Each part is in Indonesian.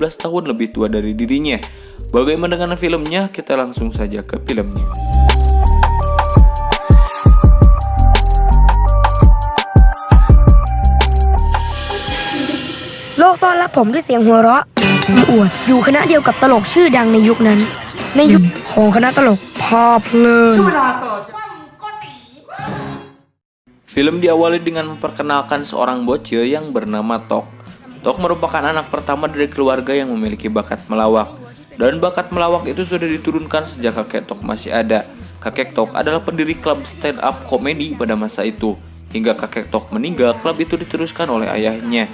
tahun lebih tua dari dirinya. Bagaimana dengan filmnya? Kita langsung saja ke filmnya.โลกต้อนรับผมด้วยเสียงหัวเราะอวดอยู่คณะเดียวกับตลกชื่อดังในยุคนั้นในยุคของคณะตลกภาพเพลิน Film diawali dengan memperkenalkan seorang bocil yang bernama Tok. Tok merupakan anak pertama dari keluarga yang memiliki bakat melawak. Dan bakat melawak itu sudah diturunkan sejak kakek Tok masih ada. Kakek Tok adalah pendiri klub stand up komedi pada masa itu. Hingga kakek Tok meninggal, klub itu diteruskan oleh ayahnya.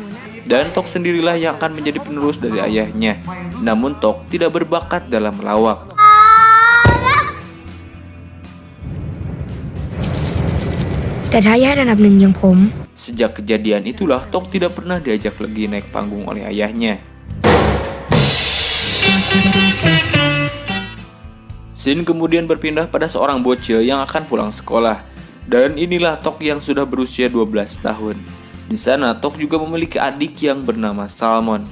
Dan Tok sendirilah yang akan menjadi penerus dari ayahnya. Namun Tok tidak berbakat dalam melawak. Sejak kejadian itulah Tok tidak pernah diajak lagi naik panggung oleh ayahnya. Scene kemudian berpindah pada seorang bocil yang akan pulang sekolah. Dan inilah Tok yang sudah berusia 12 tahun. Di sana Tok juga memiliki adik yang bernama Salmon.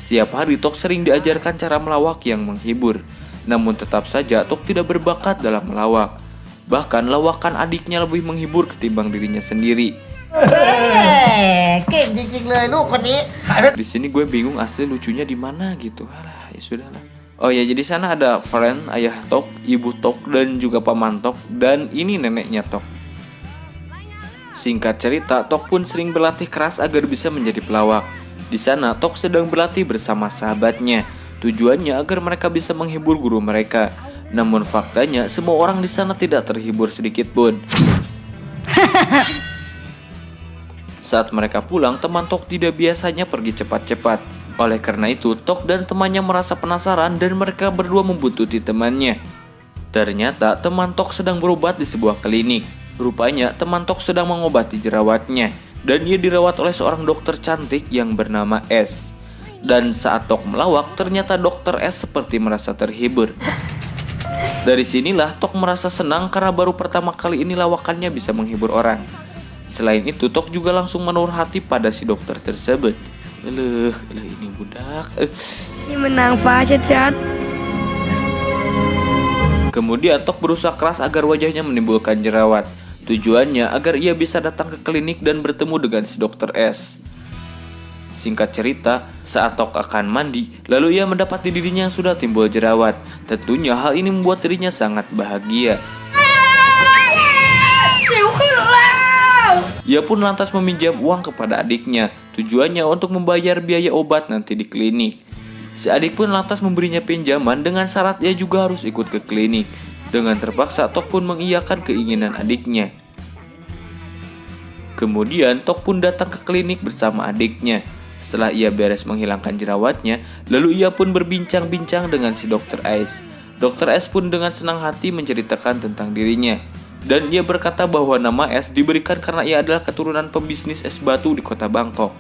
Setiap hari Tok sering diajarkan cara melawak yang menghibur. Namun tetap saja Tok tidak berbakat dalam melawak. Bahkan lawakan adiknya lebih menghibur ketimbang dirinya sendiri. Di sini gue bingung asli lucunya di mana gitu. Alah, ya sudahlah. Oh ya, jadi sana ada friend, ayah Tok, ibu Tok, dan juga paman Tok, dan ini neneknya Tok. Singkat cerita, Tok pun sering berlatih keras agar bisa menjadi pelawak. Di sana, Tok sedang berlatih bersama sahabatnya. Tujuannya agar mereka bisa menghibur guru mereka. Namun faktanya, semua orang di sana tidak terhibur sedikit pun. Saat mereka pulang, teman Tok tidak biasanya pergi cepat-cepat. Oleh karena itu, Tok dan temannya merasa penasaran dan mereka berdua membuntuti temannya. Ternyata, teman Tok sedang berobat di sebuah klinik. Rupanya teman Tok sedang mengobati jerawatnya dan ia dirawat oleh seorang dokter cantik yang bernama S. Dan saat Tok melawak, ternyata dokter S seperti merasa terhibur. Dari sinilah Tok merasa senang karena baru pertama kali ini lawakannya bisa menghibur orang. Selain itu, Tok juga langsung menaruh hati pada si dokter tersebut. Ini budak. Ini menangฟ้าชัด Kemudian Tok berusaha keras agar wajahnya menimbulkan jerawat. Tujuannya agar ia bisa datang ke klinik dan bertemu dengan si dokter S. Singkat cerita, saat Tok akan mandi, lalu ia mendapati dirinya yang sudah timbul jerawat. Tentunya hal ini membuat dirinya sangat bahagia. Ia pun lantas meminjam uang kepada adiknya. Tujuannya untuk membayar biaya obat nanti di klinik. Si adik pun lantas memberinya pinjaman dengan syarat ia juga harus ikut ke klinik. Dengan terpaksa, Tok pun mengiyakan keinginan adiknya. Kemudian, Tok pun datang ke klinik bersama adiknya. Setelah ia beres menghilangkan jerawatnya, lalu ia pun berbincang-bincang dengan si Dr. S. Dr. S pun dengan senang hati menceritakan tentang dirinya. Dan ia berkata bahwa nama S diberikan karena ia adalah keturunan pembisnis es batu di kota Bangkok.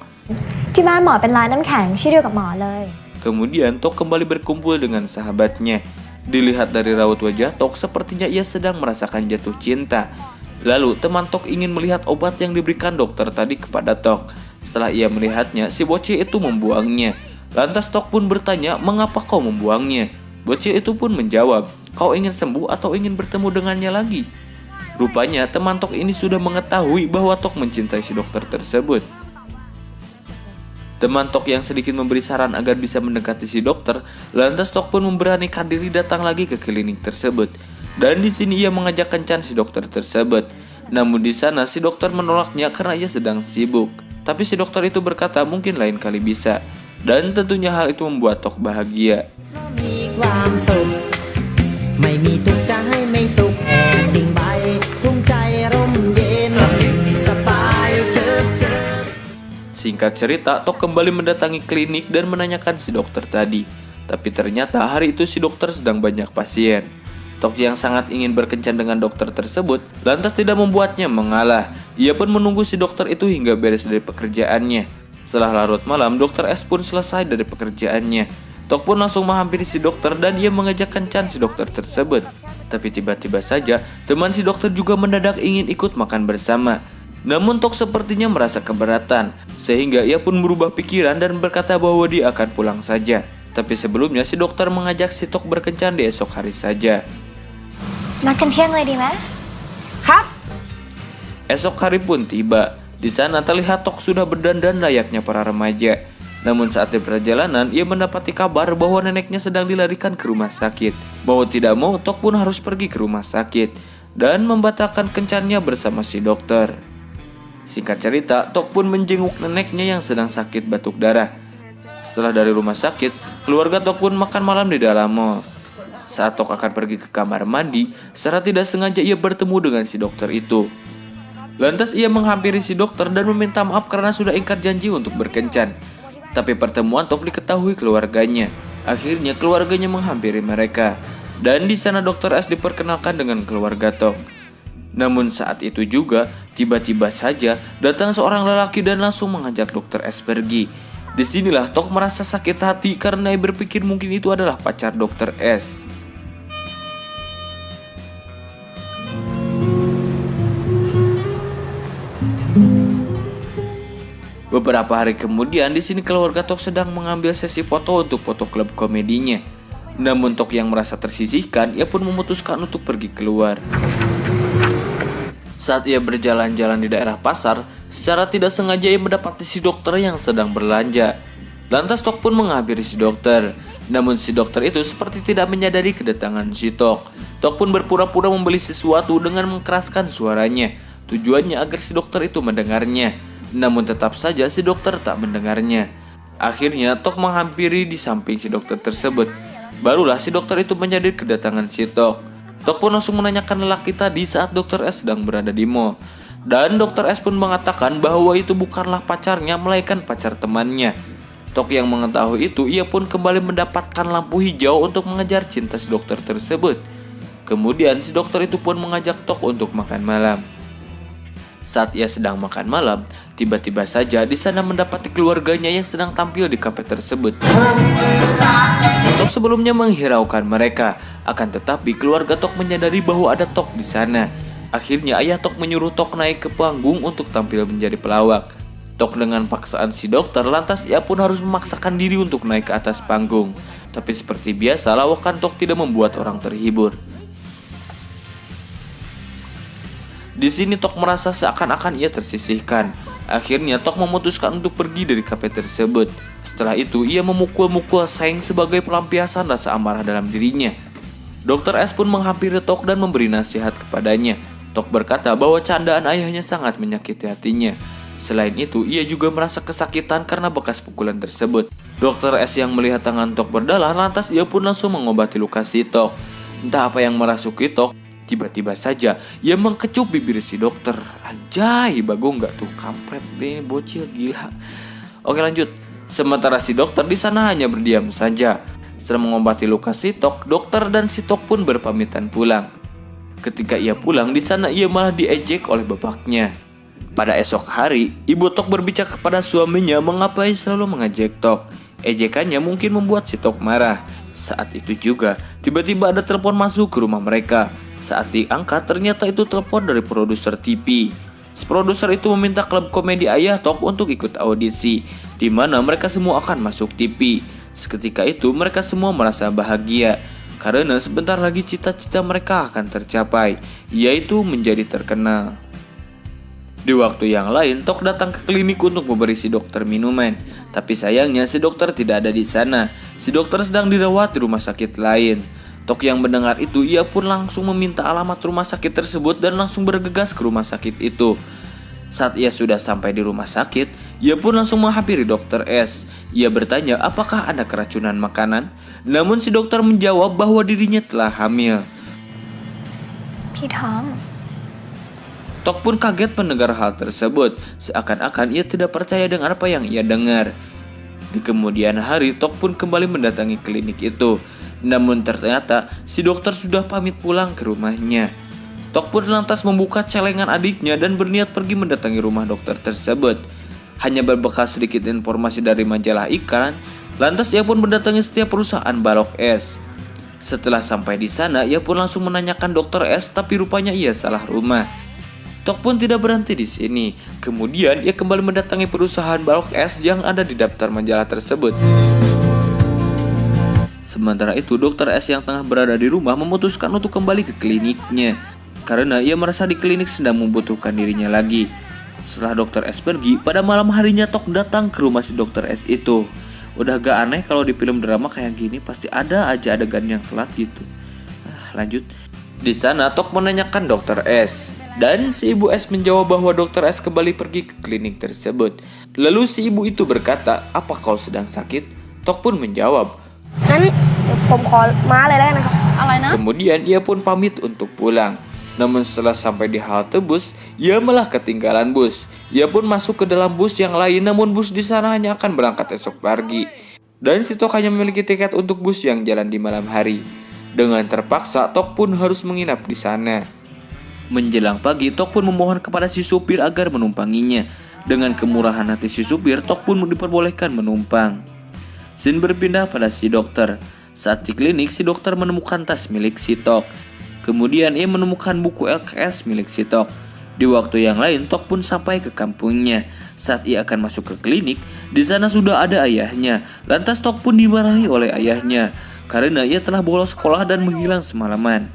Kemudian, Tok kembali berkumpul dengan sahabatnya. Dilihat dari raut wajah Tok, sepertinya ia sedang merasakan jatuh cinta. Lalu teman Tok ingin melihat obat yang diberikan dokter tadi kepada Tok. Setelah ia melihatnya, si bocil itu membuangnya. Lantas Tok pun bertanya, mengapa kau membuangnya? Bocil itu pun menjawab, kau ingin sembuh atau ingin bertemu dengannya lagi? Rupanya teman Tok ini sudah mengetahui bahwa Tok mencintai si dokter tersebut. Teman Tok yang sedikit memberi saran agar bisa mendekati si dokter, lantas Tok pun memberanikan diri datang lagi ke klinik tersebut. Dan di sini ia mengajak kencan si dokter tersebut. Namun di sana si dokter menolaknya karena ia sedang sibuk. Tapi si dokter itu berkata mungkin lain kali bisa. Dan tentunya hal itu membuat Tok bahagia. Singkat cerita, Tok kembali mendatangi klinik dan menanyakan si dokter tadi. Tapi ternyata hari itu si dokter sedang banyak pasien. Tok yang sangat ingin berkencan dengan dokter tersebut, lantas tidak membuatnya mengalah. Ia pun menunggu si dokter itu hingga beres dari pekerjaannya. Setelah larut malam, dokter S pun selesai dari pekerjaannya. Tok pun langsung menghampiri si dokter dan ia mengajak kencan si dokter tersebut. Tapi tiba-tiba saja, teman si dokter juga mendadak ingin ikut makan bersama. Namun Tok sepertinya merasa keberatan, sehingga ia pun berubah pikiran dan berkata bahwa dia akan pulang saja. Tapi sebelumnya si dokter mengajak si Tok berkencan di esok hari saja. นัดกันเที่ยงเลยดีไหม ครับ Esok hari pun tiba. Di sana terlihat Tok sudah berdandan layaknya para remaja. Namun saat di perjalanan, ia mendapati kabar bahwa neneknya sedang dilarikan ke rumah sakit. Mau tidak mau, Tok pun harus pergi ke rumah sakit dan membatalkan kencannya bersama si dokter. Singkat cerita, Tok pun menjenguk neneknya yang sedang sakit batuk darah. Setelah dari rumah sakit, keluarga Tok pun makan malam di dalam mall. Saat Tok akan pergi ke kamar mandi, secara tidak sengaja ia bertemu dengan si dokter itu. Lantas ia menghampiri si dokter dan meminta maaf karena sudah ingkar janji untuk berkencan. Tapi pertemuan Tok diketahui keluarganya. Akhirnya keluarganya menghampiri mereka. Dan di sana Dr. S diperkenalkan dengan keluarga Tok. Namun saat itu juga, tiba-tiba saja datang seorang lelaki dan langsung mengajak Dr. S pergi. Disinilah Tok merasa sakit hati karena ia berpikir mungkin itu adalah pacar Dr. S. Beberapa hari kemudian, di sini keluarga Tok sedang mengambil sesi foto untuk foto klub komedinya. Namun Tok yang merasa tersisihkan, ia pun memutuskan untuk pergi keluar. Saat ia berjalan-jalan di daerah pasar, secara tidak sengaja ia mendapati si dokter yang sedang belanja. Lantas Tok pun menghampiri si dokter. Namun si dokter itu seperti tidak menyadari kedatangan si Tok. Tok pun berpura-pura membeli sesuatu dengan mengeraskan suaranya. Tujuannya agar si dokter itu mendengarnya. Namun tetap saja si dokter tak mendengarnya. Akhirnya Tok menghampiri di samping si dokter tersebut. Barulah si dokter itu menyadari kedatangan si Tok. Tok pun langsung menanyakan lelaki tadi saat Dr. S sedang berada di mall. Dan Dr. S pun mengatakan bahwa itu bukanlah pacarnya, melainkan pacar temannya. Tok yang mengetahui itu, ia pun kembali mendapatkan lampu hijau untuk mengejar cinta si dokter tersebut. Kemudian si dokter itu pun mengajak Tok untuk makan malam. Saat ia sedang makan malam, tiba-tiba saja di sana mendapati keluarganya yang sedang tampil di kafe tersebut. Tok sebelumnya menghiraukan mereka, akan tetapi keluarga Tok menyadari bahwa ada Tok di sana. Akhirnya ayah Tok menyuruh Tok naik ke panggung untuk tampil menjadi pelawak. Tok dengan paksaan si dokter, lantas ia pun harus memaksakan diri untuk naik ke atas panggung. Tapi seperti biasa, lawakan Tok tidak membuat orang terhibur. Di sini Tok merasa seakan-akan ia tersisihkan. Akhirnya Tok memutuskan untuk pergi dari kafe tersebut. Setelah itu ia memukul-mukul Seng sebagai pelampiasan rasa amarah dalam dirinya. Dr. S pun menghampiri Tok dan memberi nasihat kepadanya. Tok berkata bahwa candaan ayahnya sangat menyakiti hatinya. Selain itu ia juga merasa kesakitan karena bekas pukulan tersebut. Dr. S yang melihat tangan Tok berdarah, lantas ia pun langsung mengobati luka si Tok. Entah apa yang merasuki Tok, tiba-tiba saja ia mengkecup bibir si dokter. Anjay, bagong gak tuh, kampret deh, ini bocil gila. Oke lanjut. Sementara si dokter di sana hanya berdiam saja. Setelah mengobati luka si Tok, dokter dan si Tok pun berpamitan pulang. Ketika ia pulang, di sana ia malah diejek oleh bapaknya. Pada esok hari, ibu Tok berbicara kepada suaminya mengapa ia selalu mengejek Tok. Ejekannya mungkin membuat si Tok marah. Saat itu juga, tiba-tiba ada telepon masuk ke rumah mereka. Saat diangkat, ternyata itu telepon dari produser TV. Si produser itu meminta klub komedi ayah Tok untuk ikut audisi, di mana mereka semua akan masuk TV. Seketika itu mereka semua merasa bahagia, karena sebentar lagi cita-cita mereka akan tercapai, yaitu menjadi terkenal. Di waktu yang lain, Tok datang ke klinik untuk memberi si dokter minuman. Tapi sayangnya si dokter tidak ada di sana. Si dokter sedang dirawat di rumah sakit lain. Tok yang mendengar itu, ia pun langsung meminta alamat rumah sakit tersebut dan langsung bergegas ke rumah sakit itu. Saat ia sudah sampai di rumah sakit, ia pun langsung menghampiri Dr. S. Ia bertanya apakah ada keracunan makanan. Namun si dokter menjawab bahwa dirinya telah hamil. พี่ท้อง Tok pun kaget mendengar hal tersebut. Seakan-akan ia tidak percaya dengan apa yang ia dengar. Di kemudian hari, Tok pun kembali mendatangi klinik itu. Namun ternyata si dokter sudah pamit pulang ke rumahnya. Tok pun lantas membuka celengan adiknya dan berniat pergi mendatangi rumah dokter tersebut. Hanya berbekal sedikit informasi dari majalah iklan, lantas ia pun mendatangi setiap perusahaan balok es. Setelah sampai di sana, ia pun langsung menanyakan Dr. S, tapi rupanya ia salah rumah. Tok pun tidak berhenti di sini. Kemudian ia kembali mendatangi perusahaan balok es yang ada di daftar majalah tersebut. Sementara itu, Dokter S yang tengah berada di rumah memutuskan untuk kembali ke kliniknya karena ia merasa di klinik sedang membutuhkan dirinya lagi. Setelah Dokter S pergi, pada malam harinya Tok datang ke rumah si Dokter S itu. Udah gak aneh kalau di film drama kayak gini pasti ada aja adegan yang telat gitu. Lanjut. Di sana Tok menanyakan Dokter S dan si Ibu S menjawab bahwa Dokter S kembali pergi ke klinik tersebut. Lalu si ibu itu berkata, "Apa kau sedang sakit?" Tok pun menjawab. งั้นเดี๋ยวผมขอม้าเลยแล้วกันนะครับ อะไรนะ Kemudian ia pun pamit untuk pulang. Namun setelah sampai di halte bus, ia malah ketinggalan bus. Ia pun masuk ke dalam bus yang lain, namun bus di sana hanya akan berangkat esok pagi. Dan si Tok hanya memiliki tiket untuk bus yang jalan di malam hari. Dengan terpaksa, Tok pun harus menginap di sana. Menjelang pagi, Tok pun memohon kepada si supir agar menumpanginya. Dengan kemurahan hati si supir, Tok pun diperbolehkan menumpang. Scene berpindah pada si dokter. Saat di klinik, si dokter menemukan tas milik si Tok. Kemudian ia menemukan buku LKS milik si Tok. Di waktu yang lain, Tok pun sampai ke kampungnya. Saat ia akan masuk ke klinik, di sana sudah ada ayahnya. Lantas Tok pun dimarahi oleh ayahnya karena ia telah bolos sekolah dan menghilang semalaman.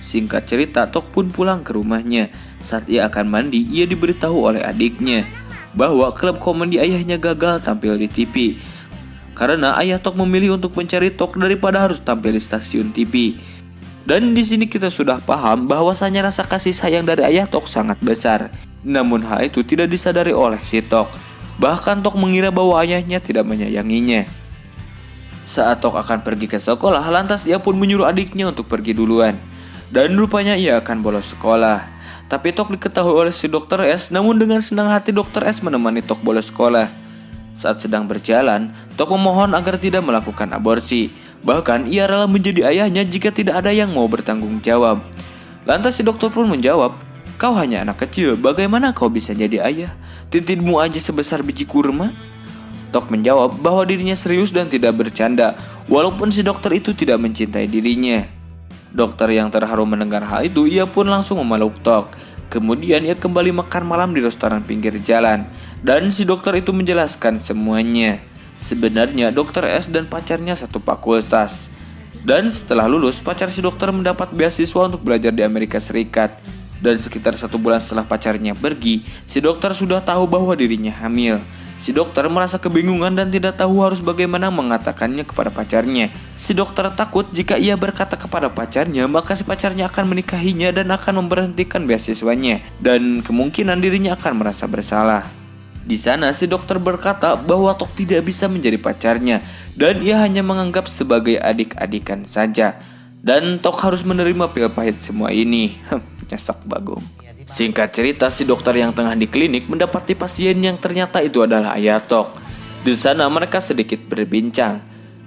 Singkat cerita, Tok pun pulang ke rumahnya. Saat ia akan mandi, ia diberitahu oleh adiknya bahwa klub komedi ayahnya gagal tampil di TV. Karena ayah Tok memilih untuk mencari Tok daripada harus tampil di stasiun TV. Dan di sini kita sudah paham bahwasanya rasa kasih sayang dari ayah Tok sangat besar. Namun hal itu tidak disadari oleh si Tok. Bahkan Tok mengira bahwa ayahnya tidak menyayanginya. Saat Tok akan pergi ke sekolah, lantas ia pun menyuruh adiknya untuk pergi duluan. Dan rupanya ia akan bolos sekolah. Tapi Tok diketahui oleh si Dokter S, namun dengan senang hati Dokter S menemani Tok bolos sekolah. Saat sedang berjalan, Tok memohon agar tidak melakukan aborsi. Bahkan ia rela menjadi ayahnya jika tidak ada yang mau bertanggung jawab. Lantas si dokter pun menjawab, "Kau hanya anak kecil, bagaimana kau bisa jadi ayah? Titikmu aja sebesar biji kurma." Tok menjawab bahwa dirinya serius dan tidak bercanda, walaupun si dokter itu tidak mencintai dirinya. Dokter yang terharu mendengar hal itu, ia pun langsung memeluk Tok. Kemudian ia kembali makan malam di restoran pinggir jalan. Dan si dokter itu menjelaskan semuanya. Sebenarnya Dokter S dan pacarnya satu fakultas. Dan setelah lulus, pacar si dokter mendapat beasiswa untuk belajar di Amerika Serikat. Dan sekitar 1 bulan setelah pacarnya pergi, si dokter sudah tahu bahwa dirinya hamil. Si dokter merasa kebingungan dan tidak tahu harus bagaimana mengatakannya kepada pacarnya. Si dokter takut jika ia berkata kepada pacarnya, maka si pacarnya akan menikahinya dan akan memberhentikan beasiswanya. Dan kemungkinan dirinya akan merasa bersalah. Di sana si dokter berkata bahwa Tok tidak bisa menjadi pacarnya dan ia hanya menganggap sebagai adik-adikan saja. Dan Tok harus menerima pil pahit semua ini. Nyesak bagong. Singkat cerita, si dokter yang tengah di klinik mendapati pasien yang ternyata itu adalah ayah Tok. Di sana mereka sedikit berbincang.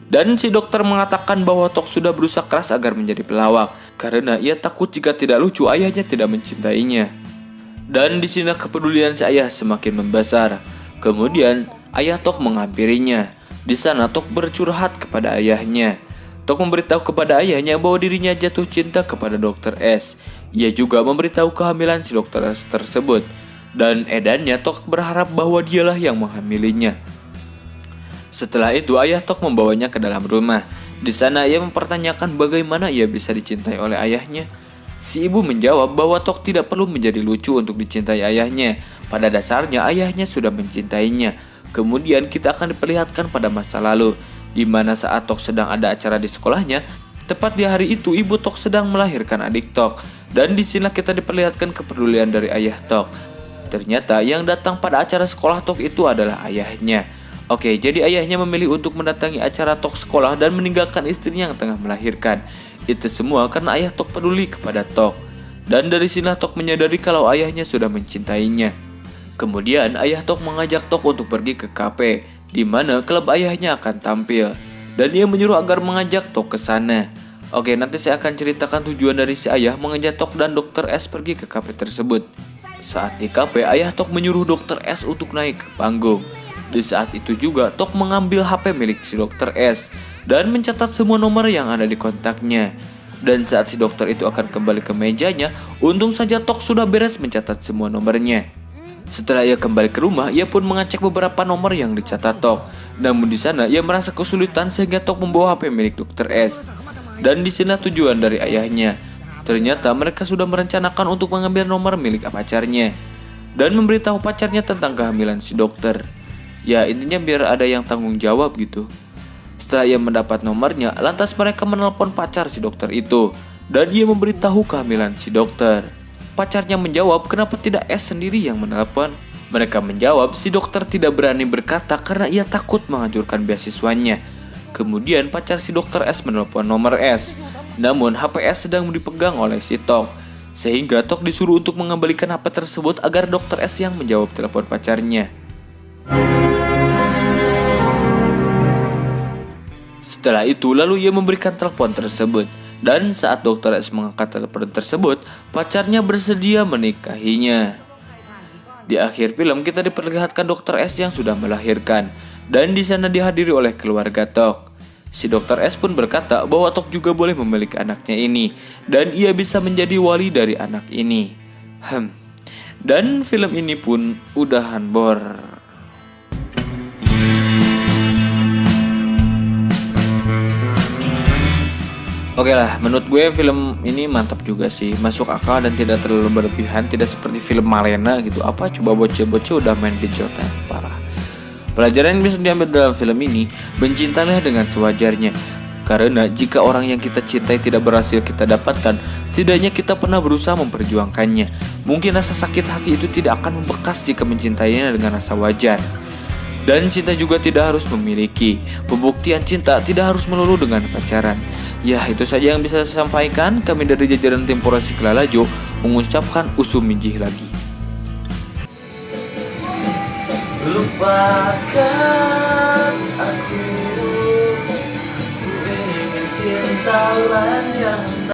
Dan si dokter mengatakan bahwa Tok sudah berusaha keras agar menjadi pelawak karena ia takut jika tidak lucu ayahnya tidak mencintainya. Dan di sini kepedulian si ayah semakin membesar. Kemudian ayah Tok menghampirinya. Di sana Tok bercurhat kepada ayahnya. Tok memberitahu kepada ayahnya bahwa dirinya jatuh cinta kepada Dokter S. Ia juga memberitahu kehamilan si Dokter S tersebut. Dan edannya Tok berharap bahwa dialah yang menghamilinya. Setelah itu ayah Tok membawanya ke dalam rumah. Di sana ia mempertanyakan bagaimana ia bisa dicintai oleh ayahnya. Si ibu menjawab bahwa Tok tidak perlu menjadi lucu untuk dicintai ayahnya. Pada dasarnya ayahnya sudah mencintainya. Kemudian kita akan diperlihatkan pada masa lalu, di mana saat Tok sedang ada acara di sekolahnya. Tepat di hari itu ibu Tok sedang melahirkan adik Tok. Dan disinilah kita diperlihatkan kepedulian dari ayah Tok. Ternyata yang datang pada acara sekolah Tok itu adalah ayahnya. Oke, jadi ayahnya memilih untuk mendatangi acara Tok sekolah dan meninggalkan istrinya yang tengah melahirkan. Itu semua karena ayah Tok peduli kepada Tok. Dan dari sinilah Tok menyadari kalau ayahnya sudah mencintainya. Kemudian ayah Tok mengajak Tok untuk pergi ke kafe, di mana klub ayahnya akan tampil. Dan ia menyuruh agar mengajak Tok ke sana. Oke, nanti saya akan ceritakan tujuan dari si ayah mengajak Tok dan Dokter S pergi ke kafe tersebut. Saat di kafe, ayah Tok menyuruh Dokter S untuk naik ke panggung. Di saat itu juga Tok mengambil HP milik si Dokter S dan mencatat semua nomor yang ada di kontaknya. Dan saat si dokter itu akan kembali ke mejanya, untung saja Tok sudah beres mencatat semua nomornya. Setelah ia kembali ke rumah, ia pun mengecek beberapa nomor yang dicatat Tok. Namun di sana ia merasa kesulitan sehingga Tok membawa HP milik Dr. S. Dan di sini tujuan dari ayahnya. Ternyata mereka sudah merencanakan untuk mengambil nomor milik pacarnya dan memberitahu pacarnya tentang kehamilan si dokter. Ya intinya biar ada yang tanggung jawab gitu. Setelah ia mendapat nomornya, lantas mereka menelpon pacar si dokter itu dan ia memberitahu kehamilan si dokter. Pacarnya menjawab kenapa tidak S sendiri yang menelpon. Mereka menjawab si dokter tidak berani berkata karena ia takut menghancurkan beasiswanya. Kemudian pacar si dokter S menelpon nomor S. Namun HP S sedang dipegang oleh si Tok. Sehingga Tok disuruh untuk mengembalikan HP tersebut agar dokter S yang menjawab telepon pacarnya. Setelah itu lalu ia memberikan telepon tersebut. Dan saat dokter S mengangkat telepon tersebut, pacarnya bersedia menikahinya. Di akhir film kita diperlihatkan dokter S yang sudah melahirkan. Dan di sana dihadiri oleh keluarga Tok. Si dokter S pun berkata bahwa Tok juga boleh memiliki anaknya ini dan ia bisa menjadi wali dari anak ini. Dan film ini pun udahan bor. Oke lah, menurut gue film ini mantap juga sih, masuk akal dan tidak terlalu berlebihan, tidak seperti film Malena gitu. Apa coba bocah-bocah udah main gejotan, parah. Pelajaran yang bisa diambil dalam film ini, mencintailah dengan sewajarnya. Karena jika orang yang kita cintai tidak berhasil kita dapatkan, setidaknya kita pernah berusaha memperjuangkannya. Mungkin rasa sakit hati itu tidak akan membekas jika mencintainya dengan rasa wajar. Dan cinta juga tidak harus memiliki. Pembuktian cinta tidak harus melulu dengan pacaran. Ya, itu saja yang bisa saya sampaikan. Kami dari jajaran tim Polres Sikalalajo mengucapkan usum minjih lagi. Lupakan aku ingin cinta lain yang